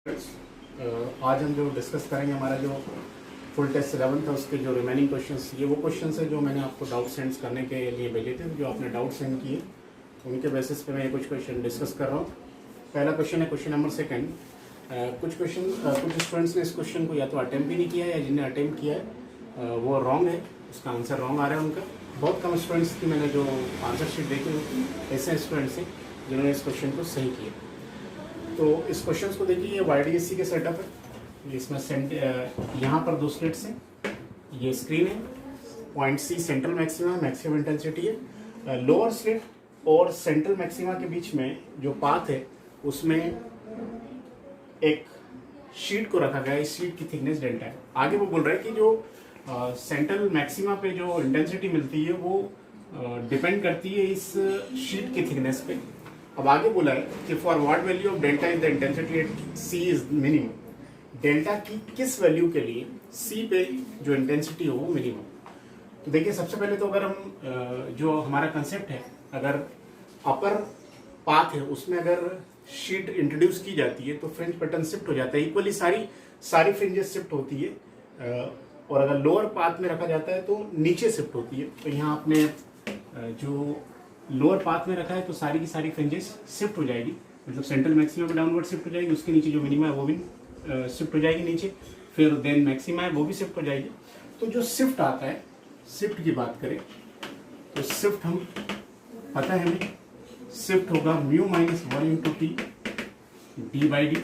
आज हम जो डिस्कस करेंगे हमारा जो फुल टेस्ट 11 था उसके जो रिमेनिंग क्वेश्चंस, ये वो क्वेश्चंस है जो मैंने आपको डाउट सेंड करने के लिए भेजे थे। जो आपने डाउट सेंड किए उनके बेसिस पे मैं ये कुछ क्वेश्चन डिस्कस कर रहा हूँ। पहला क्वेश्चन है क्वेश्चन नंबर सेकंड। कुछ स्टूडेंट्स ने इस क्वेश्चन को या तो अटेम्प्ट ही नहीं किया है या जिन्हें अटेम्प्ट किया है वो रॉन्ग है, उसका आंसर रॉन्ग आ रहा है उनका। बहुत कम स्टूडेंट्स की मैंने जो आंसर शीट देखी ऐसे स्टूडेंट्स हैं जिन्होंने इस क्वेश्चन को सही किया। तो इस क्वेश्चन को देखिए, ये YDSC के सेटअप है। इसमें यहाँ पर दो स्लिट्स हैं, ये स्क्रीन है, point C central maxima maximum intensity है। लोअर स्लिट और सेंट्रल मैक्सिमा के बीच में जो पाथ है उसमें एक शीट को रखा गया है। इस शीट की थिकनेस डेल्टा है। आगे वो बोल रहा है कि जो सेंट्रल मैक्सिमा पे जो इंटेंसिटी मिलती है वो डिपेंड करती है इस शीट की थिकनेस पे। अब आगे बोला है कि for what value of delta is the intensity at C is minimum. Delta की किस वैल्यू के लिए C पे जो इंटेंसिटी हो वो मिनिमम। तो देखिए, सबसे पहले तो अगर हम जो हमारा कंसेप्ट है, अगर अपर पाथ है उसमें अगर शीट इंट्रोड्यूस की जाती है तो फ्रिंज पैटर्न शिफ्ट हो जाता है। इक्वली सारी फ्रिंजेस शिफ्ट होती है, और अगर लोअर पाथ में रखा जाता है तो नीचे शिफ्ट होती है। तो यहाँ आपने जो लोअर पाथ में रखा है तो सारी की सारी फ्रिंजेस शिफ्ट हो जाएगी, मतलब सेंट्रल मैक्सिमा डाउनवर्ड शिफ्ट हो जाएगी, उसके नीचे जो मिनिमा है वो भी शिफ्ट हो जाएगी नीचे, फिर देन मैक्सिमा है वो भी शिफ्ट हो जाएगी। तो जो शिफ्ट आता है, शिफ्ट की बात करें तो शिफ्ट हम पता है हमें, शिफ्ट होगा mu minus 1 into T D by D.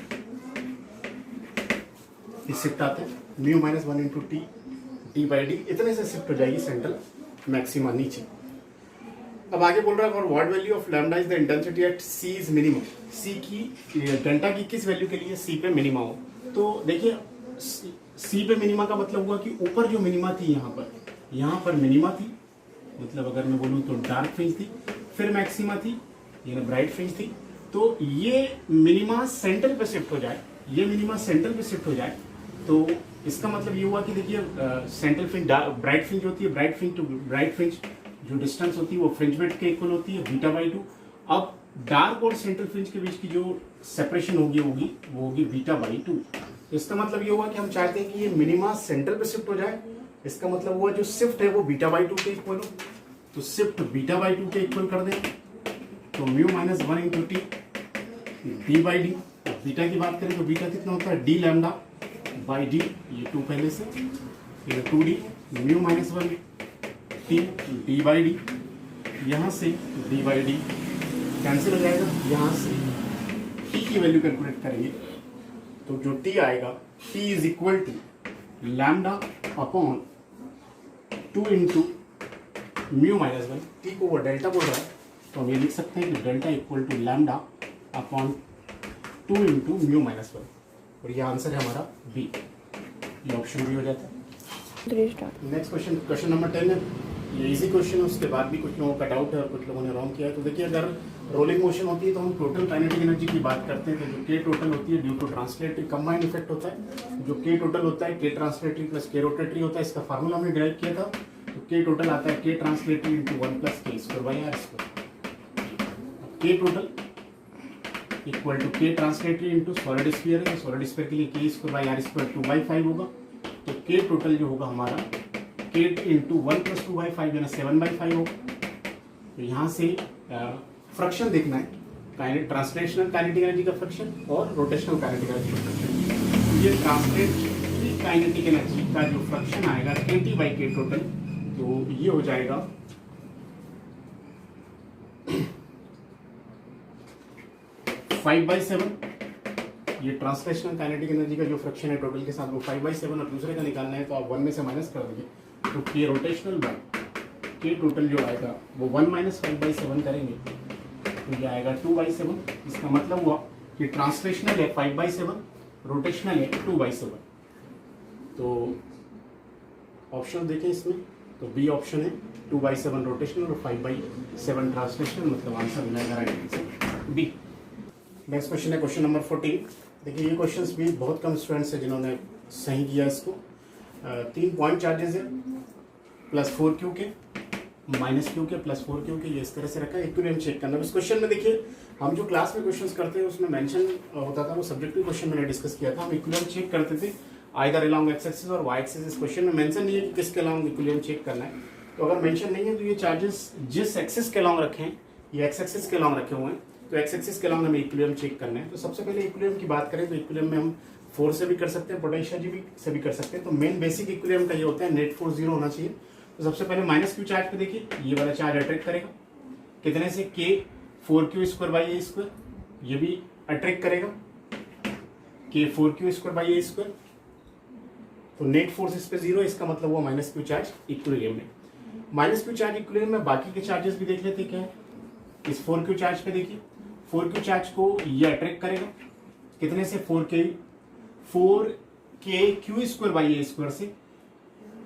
Shift आता है mu minus 1 into T D by D, इतने से शिफ्ट हो जाएगी सेंट्रल मैक्सिमा नीचे। अब आगे बोल रहा है, और what value of lambda is the intensity at C is minimum. C की डेल्टा की किस वैल्यू के लिए C पे मिनिमा हो। तो देखिए, C पे मिनिमा का मतलब हुआ कि ऊपर जो मिनिमा थी यहाँ पर मिनिमा थी, मतलब अगर मैं बोलूँ तो डार्क फ्रिंज थी, फिर मैक्सिमा थी यानी ब्राइट फ्रिंज थी। तो ये मिनिमा सेंटर पे शिफ्ट हो जाए, ये मिनिमा सेंटर पे शिफ्ट हो जाए तो इसका मतलब ये हुआ कि देखिए, सेंट्रल फ्रिंज ब्राइट फ्रिंज होती है, bright fringe to bright fringe जो डिस्टेंस होती है वो फ्रिंज विड्थ के इक्वल होती है β/2। अब डार्क और सेंट्रल फ्रिंज के बीच की जो सेपरेशन होगी वो होगी β/2। इसका मतलब ये हुआ कि हम चाहते हैं कि ये मिनिमा सेंटर पे शिफ्ट हो जाए। इसका मतलब हुआ जो शिफ्ट है वो β/2 के इक्वल हो, तो शिफ्ट β/2 के इक्वल कर दें तो mu minus 1 into T D by D. Beta की बात करें तो बीटा कितना होता है d लैम्डा बाई डी, ये 2 पहले से, ये 2d mu minus 1 T D by D, यहाँ से डी बाई डी कैंसिल हो जाएगा। यहाँ से टी की वैल्यू कैलकुलेट करेंगे तो जो टी आएगा T is equal to lambda upon 2 into mu minus 1। T को वो डेल्टा बोल रहा है तो हम ये लिख सकते हैं कि delta equal to lambda upon 2 into mu minus 1, और ये आंसर है हमारा बी। ये ऑप्शन भी हो जाता है। नेक्स्ट क्वेश्चन नंबर 10 है। ये इजी क्वेश्चन है, उसके बाद भी कुछ लोगों का डाउट है और कुछ लोगों ने रॉन्ग किया है। तो देखिए, अगर रोलिंग मोशन होती है तो हम टोटल काइनेटिक एनर्जी की बात करते हैं। तो जो के टोटल होती है due to translatory combined effect होता है। जो के टोटल होता है के ट्रांसलेटरी प्लस के रोटेटरी होता है। इसका फार्मूला हमने डिराइव किया था। तो के टोटल आता है के ट्रांसलेटरी इंटू 1 प्लस के स्क्वायर बाई आर स्क्वायर। के टोटल इक्वल टू के ट्रांसलेटरी इंटू सॉलिड स्फीयर है, सॉलिड स्फीयर के लिए के स्क्वायर बाई आर स्क्वायर 2/5 होगा। तो के टोटल जो होगा हमारा के इंटू 1 प्लस 2/5 यानी 7/5 होगा। तो यहाँ से फ्रैक्शन देखना है, ट्रांसलेशनल काइनेटिक एनर्जी का फ्रैक्शन और रोटेशनल काइनेटिक एनर्जी का फ्रैक्शन। ये ट्रांसलेशनल काइनेटिक एनर्जी का जो फ्रैक्शन आएगा KT बाई के टोटल, तो ये हो जाएगा 5/7। ये ट्रांसलेशनल काइनेटिक एनर्जी का जो फ्रैक्शन है टोटल के साथ वो 5/7, और दूसरे का निकालना है तो आप 1 में से माइनस कर देंगे तो के रोटेशनल बाय के टोटल जो आएगा वो 1 माइनस 5/7 करेंगे तो ये आएगा 2/7। इसका मतलब हुआ कि ट्रांसलेशनल है 5/7, रोटेशनल है 2/7। तो ऑप्शन देखें इसमें, तो बी ऑप्शन है 2/7 रोटेशनल और 5/7 ट्रांसलेशनल, मतलब आंसर मिलेगा right answer B. Next question है क्वेश्चन नंबर 14। देखिए, ये क्वेश्चंस भी बहुत कम स्टूडेंट्स हैं जिन्होंने सही किया इसको। 3 पॉइंट चार्जेस है, +4 क्यू के, -Q के, +4 क्यू के, ये इस तरह से रखा है। इक्विलिब्रियम चेक करना। इस क्वेश्चन में देखिए हम जो क्लास में क्वेश्चंस करते हैं उसमें मेंशन होता था, वो सब्जेक्टिव क्वेश्चन मैंने डिस्कस किया था। हम इक्विलिब्रियम चेक करते थे आइदर अलोंग एक्स एक्सिस और वाई एक्सिस। इस क्वेश्चन में मेंशन नहीं है कि किसके अलोंग इक्विलिब्रियम चेक करना है, तो अगर मेंशन नहीं है तो ये चार्जेस जिस एक्सिस के अलोंग रखे हैं, ये एक्स एक्सिस के अलोंग रखे हुए हैं, तो एक्स एक्सिस के अलोंग हमें इक्विलिब्रियम चेक करना है। तो सबसे पहले इक्विलिब्रियम की बात करें तो इक्विलिब्रियम में हम फोर्स से भी कर सकते हैं, पोटेंशियल से भी कर सकते हैं। तो मेन बेसिक इक्विलिब्रियम का ये होता है नेट फोर्स 0 होना चाहिए। तो सबसे पहले माइनस क्यू चार्ज पे देखिए, ये वाला चार्ज अट्रैक्ट करेगा कितने से, के 4q² / a², ये भी अट्रैक्ट करेगा के 4q² / a²। तो नेट फोर्स इस पे 0, इसका मतलब हुआ माइनस क्यू चार्ज इक्विलिब्रियम में। माइनस क्यू चार्ज इक्विलिब्रियम में बाकी के चार्जेस भी देख लेते क्या है। इस 4q चार्ज पे देखिए, 4q चार्ज को ये अट्रैक्ट करेगा कितने से, 4kq² / a² से।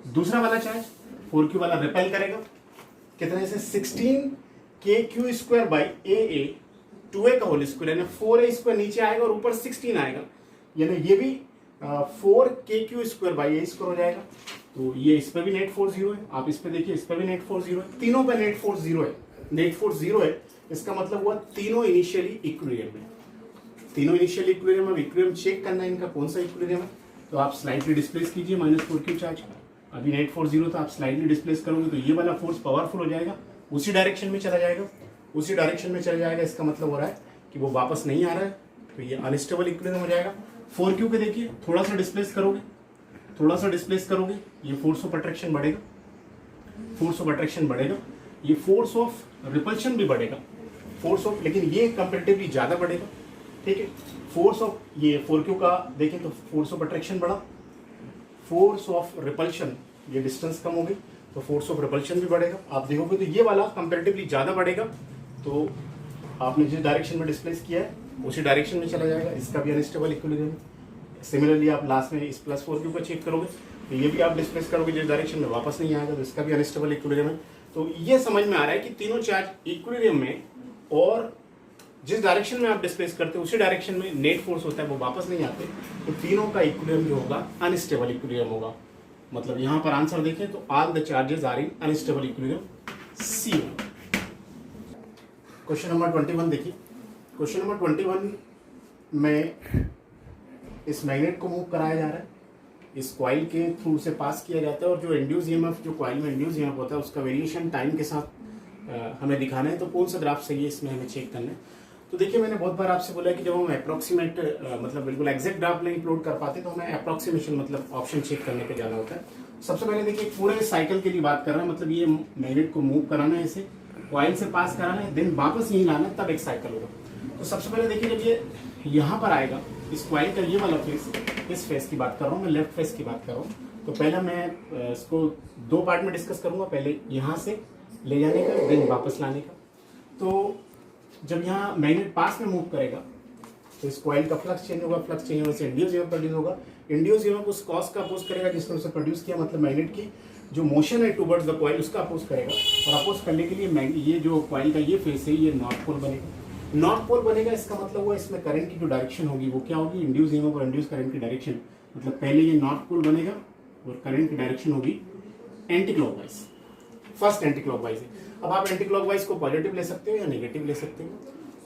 दूसरा वाला चार्ज 4q वाला रिपेल करेगा कितने से, 16kq² / a² 2a का होल स्क्वायर, यानी 4a² नीचे आएगा और ऊपर 16 आएगा, यानी ये भी 4kq² / a² हो जाएगा। तो ये इस पर भी नेट फोर्स 0 है। आप इस पे देखिए, इस पर भी नेट फोर्स 0 है, तीनों पे नेट फोर्स 0 है। नेट फोर्स 0 है, इसका मतलब हुआ तीनों इनिशियली इक्विलिब्रियम में। तीनों इनिशियली इक्विलिब्रियम में इक्विलिब्रियम चेक करना है इनका कौन सा इक्विलिब्रियम है। तो आप स्लाइटली डिस्प्लेस कीजिए -4q चार्ज। अभी नेट फोर्स 0 था, आप स्लाइटली डिस्प्लेस करोगे तो ये वाला फोर्स पावरफुल हो जाएगा, उसी डायरेक्शन में चला जाएगा, उसी डायरेक्शन में चला जाएगा। इसका मतलब हो रहा है कि वो वापस नहीं आ रहा है, तो ये अनस्टेबल इक्विलिब्रियम हो जाएगा। 4q के देखिए, थोड़ा सा डिस्प्लेस करोगे, थोड़ा सा डिस्प्लेस करोगे, ये फोर्स ऑफ अट्रैक्शन बढ़ेगा, फोर्स ऑफ अट्रैक्शन बढ़ेगा, ये फोर्स ऑफ रिपल्शन भी बढ़ेगा, फोर्स ऑफ, लेकिन ये कंपैरेटिवली ज्यादा बढ़ेगा। ठीक है, फोर्स ऑफ ये 4q का देखें तो फोर्स ऑफ अट्रैक्शन बढ़ा, फोर्स ऑफ रिपल्शन, ये डिस्टेंस कम हो गई तो फोर्स ऑफ रिपल्शन भी बढ़ेगा। आप देखोगे तो ये वाला कंपैरेटिवली ज्यादा बढ़ेगा, तो आपने जिस डायरेक्शन में डिस्प्लेस किया है उसी डायरेक्शन में चला जाएगा। इसका भी अनस्टेबल इक्विलिब्रियम है। सिमिलरली आप लास्ट में इस +4q को चेक करोगे तो ये भी आप डिस्प्लेस करोगे जिस डायरेक्शन में, वापस नहीं आएगा, तो इसका भी अनस्टेबल इक्विलिब्रियम है। तो ये समझ में आ रहा है कि तीनों चार्ज इक्विलिब्रियम में, और जिस डायरेक्शन में आप डिस्प्लेस करते हो उसी डायरेक्शन में नेट फोर्स होता है, वो वापस नहीं आते, तो तीनों का इक्विलिब्रियम जो होगा अनस्टेबल इक्विलिब्रियम होगा। मतलब यहाँ पर आंसर देखें तो all the charges are in unstable equilibrium, C. Question number 21 देखिए। क्वेश्चन नंबर 21 में इस मैग्नेट को मूव कराया जा रहा है, इस कॉइल के थ्रू से पास किया जाता है, और जो इंड्यूस ईएमएफ, जो कॉइल में इंड्यूस ईएमएफ होता है, उसका वेरिएशन टाइम के साथ हमें दिखाना है। तो कौन सा ग्राफ सही है, इसमें हमें चेक करना है। तो देखिए, मैंने बहुत बार आपसे बोला कि जब हम अप्रोक्सीमेट मतलब बिल्कुल एग्जैक्ट ग्राफ नहीं प्लॉट कर पाते, तो हमें अप्रोक्सीमेशन मतलब ऑप्शन चेक करने पे जाना होता है। सबसे पहले देखिए, पूरे साइकिल के लिए बात कर रहे हैं, मतलब ये मैग्नेट को मूव कराना है, इसे कॉइल से पास कराना है, देन वापस यहीं लाना है, तब एक साइकिल होगा। तो सबसे पहले देखिए, जब ये यहाँ पर आएगा, इस कॉइल का ये वाला फेस, इस फेस की बात कर रहा हूँ मैं, लेफ्ट फेस की बात कर रहा हूँ। तो पहले मैं इसको दो पार्ट में डिस्कस करूंगा, पहले यहाँ से ले जाने का, देन वापस लाने का। तो जब यहाँ मैग्नेट पास में मूव करेगा तो इस कॉइल का फ्लक्स चेंज होगा, फ्लक्स चेंज होने से इंड्यूस ईएमएफ प्रोड्यूस होगा। इंड्यूस ईएमएफ उस कॉस का अपोज करेगा जिसने उसे प्रोड्यूस किया, मतलब मैग्नेट की जो मोशन है टुवर्ड्स द कॉइल उसका अपोज करेगा। और अपोज करने के लिए ये जो कॉइल का ये फेस है, ये नॉर्थ पोल बनेगा। नॉर्थ पोल बनेगा, इसका मतलब हुआ इसमें करंट की जो डायरेक्शन होगी वो क्या होगी, इंड्यूस ईएमएफ और इंड्यूस करंट की डायरेक्शन। मतलब पहले ये नॉर्थ पोल बनेगा और करंट की डायरेक्शन होगी anti clockwise, first anti clockwise है। अब आप एंटी क्लॉकवाइज को पॉजिटिव ले सकते हो या नेगेटिव ले सकते हो।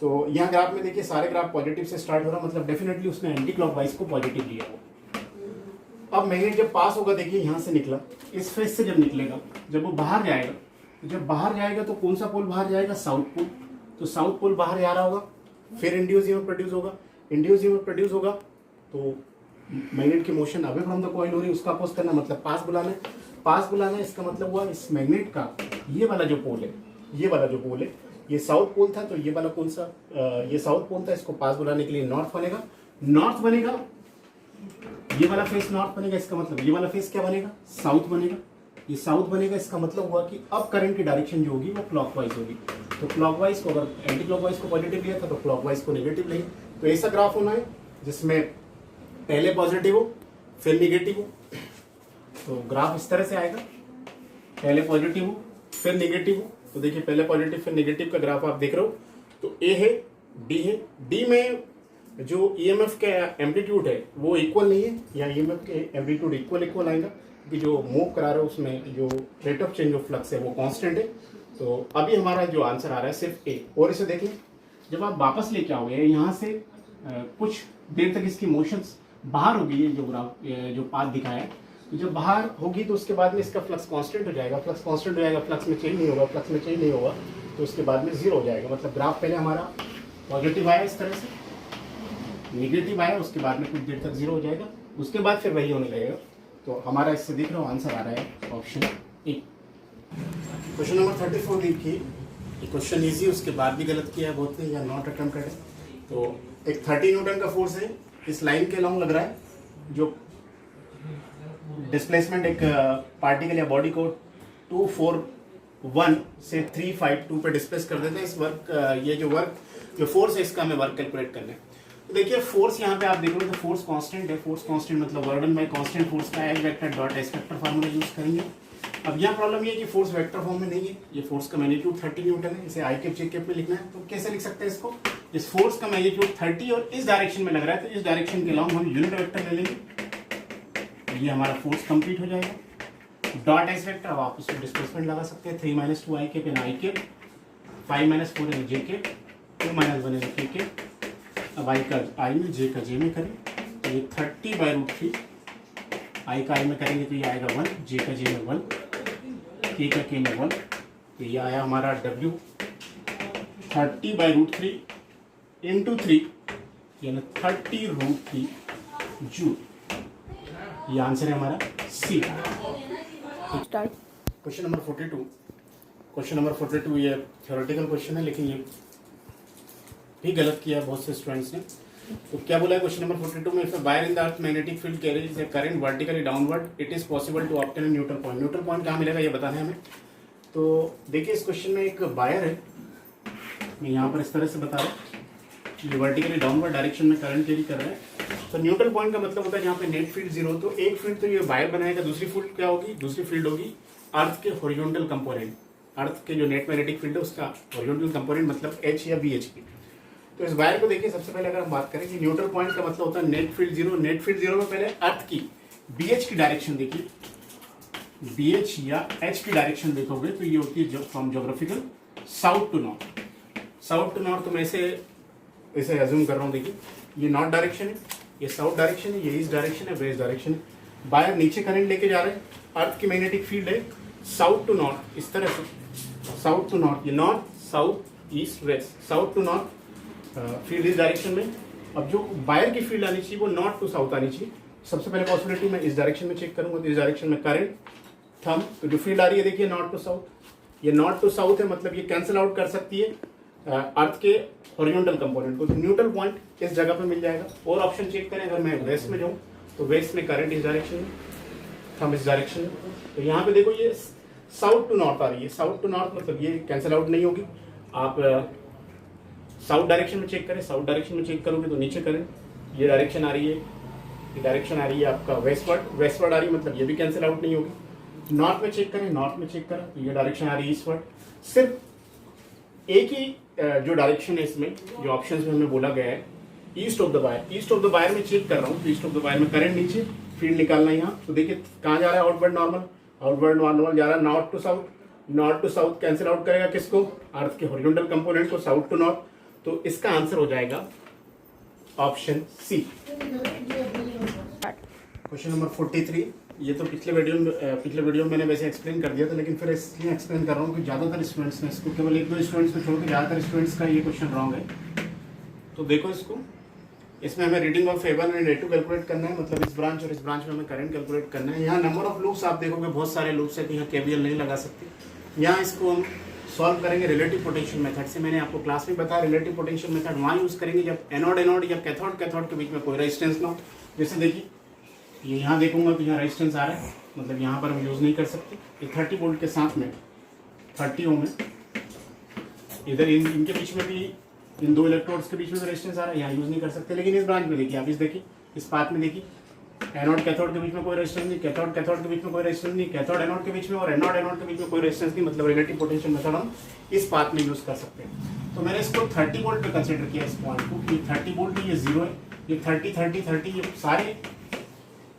तो यहाँ ग्राफ में देखिए, सारे ग्राफ पॉजिटिव से स्टार्ट हो रहा, मतलब डेफिनेटली उसने एंटी क्लॉकवाइज को पॉजिटिव लिया हो। अब मैग्नेट जब पास होगा, देखिए यहाँ से निकला, इस फेस से जब निकलेगा, जब वो बाहर जाएगा, जब बाहर जाएगा तो कौन सा पोल बाहर जाएगा, साउथ पोल। तो साउथ पोल बाहर जा रहा होगा, फिर इंड्यूस ईएमएफ प्रोड्यूस होगा। इंड्यूस ईएमएफ प्रोड्यूस होगा तो मैग्नेट की motion away from the coil हो रही है, उसका अपोज करना, मतलब पास बुलाना है। पास बुलाना है, इसका मतलब हुआ इस मैग्नेट का ये वाला जो पोल है, ये वाला जो पोल है, ये साउथ पोल था, तो ये वाला कौन सा, ये साउथ पोल था, इसको पास बुलाने के लिए नॉर्थ बनेगा। नॉर्थ बनेगा, ये वाला फेस नॉर्थ बनेगा, इसका मतलब ये वाला फेस क्या बनेगा, साउथ बनेगा। ये साउथ बनेगा, इसका मतलब हुआ कि अब करंट की डायरेक्शन जो होगी वो क्लॉकवाइज होगी। तो क्लॉकवाइज को, अगर एंटी क्लॉकवाइज को पॉजिटिव लिया था तो क्लॉकवाइज को नेगेटिव लेंगे। तो ऐसा ग्राफ होना है जिसमें पहले पॉजिटिव हो फिर नेगेटिव हो। तो ग्राफ इस तरह से आएगा, पहले पॉजिटिव हो फिर नेगेटिव हो। तो देखिए, पहले पॉजिटिव फिर नेगेटिव का ग्राफ आप देख रहे हो। तो ए है, डी है, डी में जो ईएमएफ का एम्पलीट्यूड है वो इक्वल नहीं है, या ईएमएफ के एम्पलीट्यूड इक्वल आएगा, कि जो मूव करा रहा है उसमें जो rate of change of flux है वो कांस्टेंट है। तो अभी हमारा जो आंसर आ रहा है सिर्फ ए। और इसे देखें, जब आप वापस लेके आओगे यहाँ से कुछ देर तक इसकी मोशंस बाहर होगी, ये जो ग्राफ जो पाथ दिखाया है, तो जब बाहर होगी तो उसके बाद में इसका फ्लक्स कांस्टेंट हो जाएगा, फ्लक्स कांस्टेंट हो जाएगा, फ्लक्स में चेंज नहीं होगा, फ्लक्स में चेंज नहीं होगा, तो उसके बाद में जीरो हो जाएगा। मतलब ग्राफ पहले हमारा पॉजिटिव आया इस तरह से, निगेटिव आया, उसके बाद में कुछ देर तक जीरो हो जाएगा, उसके बाद फिर वही होने लगेगा। तो हमारा इससे दिख रहा हूँ आंसर आ रहा है ऑप्शन ए। क्वेश्चन नंबर 34 देखिए, ये क्वेश्चन इजी, उसके बाद भी गलत किया है बहुत ने या नॉट अटेम्प्टेड है। तो एक 30 न्यूटन का फोर्स है इस लाइन के अलॉन्ग लग रहा है, जो डिस्प्लेसमेंट एक पार्टिकल या बॉडी को 241 से 352 पे डिस्प्लेस कर देते हैं। इस वर्क ये जो फोर्स है इसका हमें वर्क कैलकुलेट करना है। तो देखिए फोर्स यहाँ पे आप देख रहे हो तो फोर्स कांस्टेंट है, फोर्स कांस्टेंट मतलब वर्डन बाय कांस्टेंट फोर्स का H vector dot S vector formula use करेंगे। अब यहाँ प्रॉब्लम ये है कि फोर्स वेक्टर फॉर्म में नहीं है, ये फोर्स का मैग्नीट्यूड 30 न्यूटन है, इसे आई कैप जे कैप में लिखना है। तो कैसे लिख सकते हैं इसको, इस फोर्स का मैग्नीट्यूड 30 और इस डायरेक्शन में लग रहा है, तो इस डायरेक्शन के अलॉन्ग हम यूनिट वेक्टर ले लेंगे, ये हमारा फोर्स कंप्लीट हो जाएगा। डॉट एस वेक्टर, अब आप इसको डिस्प्लेसमेंट लगा सकते हैं, 3 - 2 आई कैप इन आई कैप, 5 - 4 इन जे कैप, 2 - 1 इन के कैप। अब आई का आई में, जे का जे में करें तो ये 30/√3, आई का आई में करेंगे तो ये आएगा 1, जे का जे में 1, के का के में 1, तो ये आया हमारा W 30/√3 इंटू 3 यानी 30√3 जूल। ये आंसर है हमारा सी। क्वेश्चन नंबर 42, क्वेश्चन नंबर 42 ये थ्योरेटिकल क्वेश्चन है, लेकिन ये भी गलत किया है बहुत से स्टूडेंट्स ने। तो क्या बोला है क्वेश्चन नंबर 42 में, if a wire in the earth magnetic field carries a current vertically downward it is possible to obtain neutral point. Neutral point कहाँ मिलेगा ये बताना है हमें। तो देखिए इस क्वेश्चन में एक वायर है, मैं यहाँ पर इस तरह से बता रहा हूँ, ये वर्टिकली डाउनवर्ड डायरेक्शन में करंट कैरी कर रहा है। तो न्यूट्रल पॉइंट का मतलब होता है जहाँ पे नेट फील्ड जीरो, तो एक फील्ड तो ये वायर बनाएगा, दूसरी फील्ड क्या होगी, दूसरी फील्ड होगी अर्थ के हॉरिजॉन्टल कंपोनेंट, अर्थ के जो नेट मैग्नेटिक फील्ड है उसका हॉरिजॉन्टल कंपोनेंट मतलब एच या बी एच की। तो इस वायर को देखिए, सबसे पहले अगर हम बात करें कि न्यूट्रल पॉइंट का मतलब होता है net field zero. Net field zero में पहले अर्थ की बीएच की डायरेक्शन देखिए, बीएच या एच की डायरेक्शन देखोगे तो ये होती है from geographical south to north. South to north तो मैं इसे अज्यूम कर रहा हूँ, देखिए ये नॉर्थ डायरेक्शन है, ये साउथ डायरेक्शन है, ये ईस्ट डायरेक्शन है, वेस्ट डायरेक्शन है। वायर नीचे करंट लेके जा रहे हैं, अर्थ की मैग्नेटिक फील्ड है साउथ टू नॉर्थ, इस तरह से साउथ टू नॉर्थ, ये north south east west, south to north field इस डायरेक्शन में। अब जो वायर की फील्ड आनी चाहिए वो नॉर्थ टू साउथ आनी चाहिए। सबसे पहले पॉसिबिलिटी मैं इस डायरेक्शन में चेक करूंगा, तो इस डायरेक्शन में करंट थम, तो जो फील्ड आ रही है देखिए नॉर्थ टू साउथ, ये नॉर्थ टू साउथ है, मतलब ये कैंसिल आउट कर सकती है अर्थ के हॉरिजॉन्टल कंपोनेंट को, तो न्यूट्रल पॉइंट इस जगह पे मिल जाएगा। और ऑप्शन चेक करें, अगर मैं वेस्ट में जाऊँ तो वेस्ट में करंट इस डायरेक्शन में, थम इस डायरेक्शन में, तो यहाँ पे देखो ये साउथ टू नॉर्थ आ रही है, साउथ टू नॉर्थ मतलब ये कैंसिल आउट नहीं होगी। आप साउथ डायरेक्शन में चेक करें, साउथ डायरेक्शन में चेक करोगे तो नीचे करें, ये डायरेक्शन आ रही है, ये डायरेक्शन आ रही है आपका वेस्टवर्ड, वेस्टवर्ड आ रही है मतलब ये भी कैंसिल आउट नहीं होगी। नॉर्थ में चेक करें, नॉर्थ में चेक करें तो ये डायरेक्शन आ रही है ईस्टवर्ड। सिर्फ एक ही जो डायरेक्शन है इसमें, जो ऑप्शन में हमें बोला गया है east of the wire, east of the wire में चेक कर रहा हूँ, तो ईस्ट ऑफ द वायर में करंट नीचे, फील्ड निकालना है यहाँ, तो देखिए कहाँ जा रहा है, आउटवर्ड नॉर्मल, आउटवर्ड नॉर्मल जा रहा है north to south, north to south cancel out करेगा किसको, अर्थ के हॉरिजॉन्टल कंपोनेंट को, साउथ टू नॉर्थ, तो इसका आंसर हो जाएगा ऑप्शन सी। क्वेश्चन नंबर 43, ये तो पिछले वीडियो में मैंने वैसे एक्सप्लेन कर दिया था, लेकिन फिर इसलिए एक्सप्लेन कर रहा हूँ कि ज़्यादातर स्टूडेंट्स ने इसको, केवल 1-2 स्टूडेंट्स को छोड़ के ज़्यादातर स्टूडेंट्स का ये क्वेश्चन रॉन्ग है। तो देखो इसको, इसमें हमें reading of A1 and A2 calculate करना है, मतलब इस ब्रांच और इस ब्रांच में हमें करंट कैलकुलेट करना है। यहाँ नंबर ऑफ लूप्स आप देखोगे बहुत सारे लूप्स है, तो यहाँ KVL नहीं लगा सकते। यहाँ इसको हम सॉल्व करेंगे रिलेटिव पोटेंशियल मेथड से। मैंने आपको क्लास में बताया रिलेटिव पोटेंशियल मेथड वहाँ यूज़ करेंगे जब एनोड या कैथोड के बीच में कोई रेजिस्टेंस ना हो। जैसे देखिए ये यहाँ देखूंगा तो यहाँ रेजिस्टेंस आ रहा है, मतलब यहाँ पर हम यूज़ नहीं कर सकते। ये 30 वोल्ट के साथ में 30 ओम है, इधर इनके बीच में भी, इन दो इलेक्ट्रोड्स के बीच में रेजिस्टेंस आ रहा है, यहाँ यूज़ नहीं कर सकते। लेकिन इस ब्रांच में देखिए आप, इस पाथ में देखिए एनोड कैथोड के बीच में कोई रेजिस्टेंस नहीं, कैथोड के बीच में कोई रेजिस्टेंस नहीं, कैथोड एनोड के बीच में और एनोड के बीच में कोई रेजिस्टेंस नहीं, मतलब रिलेटिव पोटेंशियल मेथड हम इस पाथ में यूज़ कर सकते हैं। तो मैंने इसको 30 वोल्ट पे कंसीडर किया इस पॉइंट को, कि 30 वोल्ट ये 0 है, ये 30 ये सारे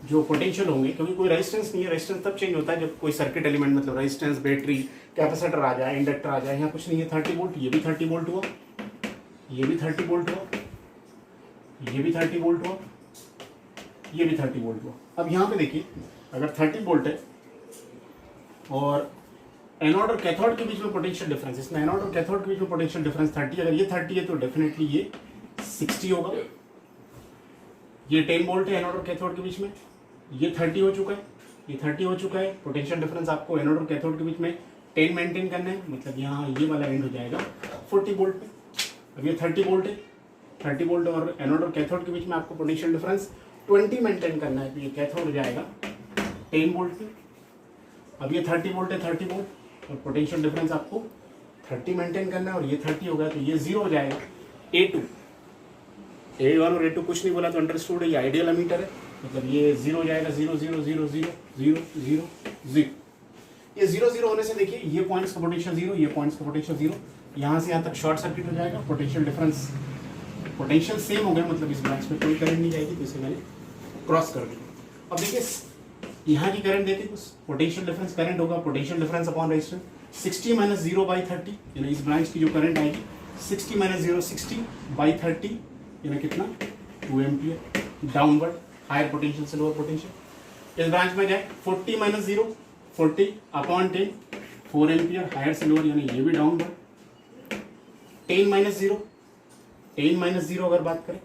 जो पोटेंशियल होंगे, क्योंकि कोई रेजिस्टेंस नहीं है। रेजिस्टेंस तब चेंज होता है जब कोई सर्किट एलिमेंट, मतलब रेजिस्टेंस, बैटरी, कैपेसिटर आ जाए, इंडक्टर आ जाए, यहाँ कुछ नहीं है। 30 वोल्ट, ये भी 30 वोल्ट हुआ, ये भी 30 वोल्ट हुआ, ये भी 30 वोल्ट हुआ, ये भी 30 वोल्ट हुआ। अब यहाँ पे देखिए, अगर 30 वोल्ट है और एनोड और कैथोड के बीच में पोटेंशियल डिफरेंस, इसमें एनोड और कैथोड के बीच में पोटेंशियल डिफरेंस 30, अगर ये 30 है तो डेफिनेटली ये 60 होगा। ये 10 वोल्ट है एनोड और कैथोड के बीच में, ये 30 हो चुका है, ये 30 हो चुका है। पोटेंशियल डिफरेंस आपको एनोड और कैथोड के बीच में 10 मेंटेन करना है, मतलब यहाँ ये वाला एंड हो जाएगा 40 वोल्ट पे। अब ये 30 वोल्ट है, 30 वोल्ट और एनोड और कैथोड के बीच में आपको पोटेंशियल डिफरेंस 20 मेंटेन करना है, तो ये कैथोड हो जाएगा 10 वोल्ट पे। अब ये 30 वोल्ट है, 30 वोल्ट और पोटेंशियल डिफरेंस आपको 30 मेंटेन करना है और ये 30 हो गया, तो ये 0 हो जाएगा। A2, A1 और A2 कुछ नहीं बोला तो अंडरस्टूड है, ये आइडियल एमीटर है, मतलब ये 0 हो जाएगा, 0 0 0 0 0 0 0। ये 0 0 होने से देखिए ये पॉइंट्स का पोटेंशियल 0, ये पॉइंट्स का पोटेंशियल 0, यहाँ से यहाँ तक शॉर्ट सर्किट हो जाएगा। पोटेंशियल डिफरेंस, पोटेंशियल सेम हो गया, मतलब इस ब्रांच में कोई करंट नहीं जाएगी, तो इसे मैंने क्रॉस कर दिया। अब देखिए यहाँ की करंट देखिए, तो पोटेंशियल डिफरेंस करंट होगा potential difference upon resistance 60 minus 0 by 30, यानी इस ब्रांच की जो करंट आएगी 60 माइनस 0 60 बाई 30, यानी कितना 2 एम्पियर डाउनवर्ड, हायर पोटेंशियल से लोअर पोटेंशियल। इस ब्रांच में जाए 40 माइनस 0 40 अपॉन 10 4 एम्पियर हायर से लोअर, यानी ये भी डाउनवर्ड। 10 माइनस 0 10 माइनस 0 अगर बात करें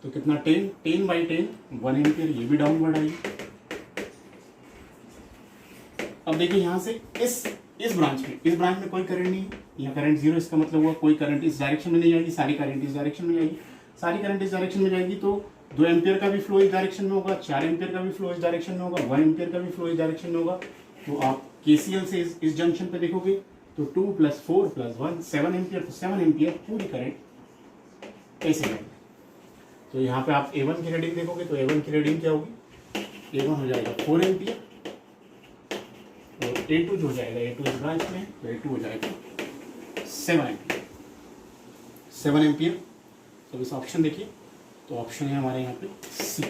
तो कितना 10 10 बाई 10 1 एम्पियर, ये भी डाउनवर्ड आएगी। अब देखिए यहाँ से इस ब्रांच में कोई करंट नहीं है, यहाँ करंट 0, इसका मतलब हुआ कोई करंट इस डायरेक्शन में नहीं जाएगी, सारी करंट इस डायरेक्शन में जाएगी, सारी करंट इस डायरेक्शन में जाएगी, तो 2 एम्पियर का भी फ्लो इस डायरेक्शन में होगा, 4 एम्पियर का भी फ्लो इस डायरेक्शन में होगा, 1 एम्पियर का भी फ्लो इस डायरेक्शन में होगा। तो आप केसीएल से इस जंक्शन पे देखोगे तो 2 + 4 + 1 7 एम्पियर, तो 7 एम्पियर पूरी करंट ऐसे जाएगी। तो यहाँ पे आप A1 की रीडिंग देखोगे तो A1 की रीडिंग क्या होगी, A1 हो जाएगा 4 एम्पियर और A2 जो हो जाएगा, A2 इस ब्रांच में, तो A2 हो जाएगा 7 एम्पियर। तो इस ऑप्शन देखिए, तो ऑप्शन है हमारे यहाँ पे C।